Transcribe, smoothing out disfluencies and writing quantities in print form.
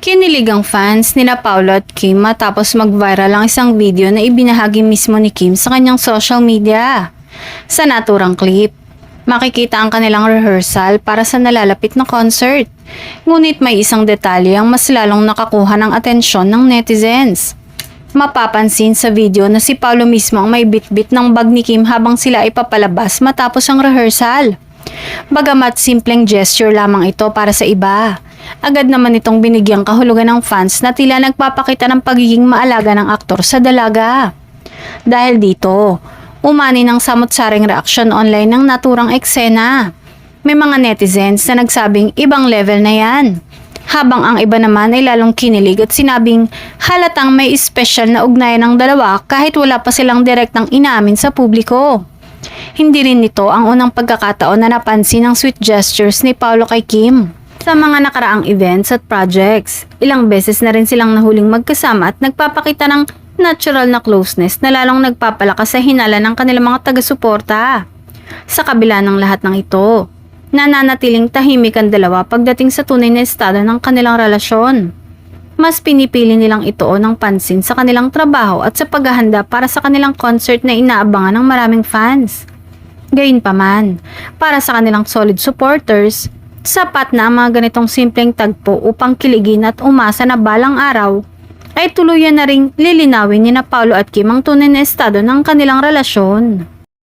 Kinilig ang fans nina Paolo at Kim matapos mag-viral ang isang video na ibinahagi mismo ni Kim sa kanyang social media. Sa naturang clip, makikita ang kanilang rehearsal para sa nalalapit na concert. Ngunit may isang detalye ang mas lalong nakakuha ng atensyon ng netizens. Mapapansin sa video na si Paolo mismo ang may bitbit ng bag ni Kim habang sila ay papalabas matapos ang rehearsal. Bagamat simpleng gesture lamang ito para sa iba, agad naman itong binigyang kahulugan ng fans na tila nagpapakita ng pagiging maalaga ng aktor sa dalaga. Dahil dito, umani ng samot-saring reaksyon online ng naturang eksena. May mga netizens na nagsabing ibang level na yan. Habang ang iba naman ay lalong kinilig at sinabing halatang may special na ugnayan ng dalawa kahit wala pa silang direktang inamin sa publiko. Hindi rin nito ang unang pagkakataon na napansin ng sweet gestures ni Paolo kay Kim. Sa mga nakaraang events at projects, ilang beses na rin silang nahuling magkasama at nagpapakita ng natural na closeness na lalong nagpapalakas sa hinala ng kanilang mga taga-suporta. Sa kabila ng lahat ng ito, nananatiling tahimik ang dalawa pagdating sa tunay na estado ng kanilang relasyon. Mas pinipili nilang ituon ng pansin sa kanilang trabaho at sa paghahanda para sa kanilang concert na inaabangan ng maraming fans. Gayunpaman, para sa kanilang solid supporters, sapat na ang mga ganitong simpleng tagpo upang kiligin at umasa na balang araw ay tuluyan na ring lilinawin ni na Paolo at Kim ang tunay na estado ng kanilang relasyon.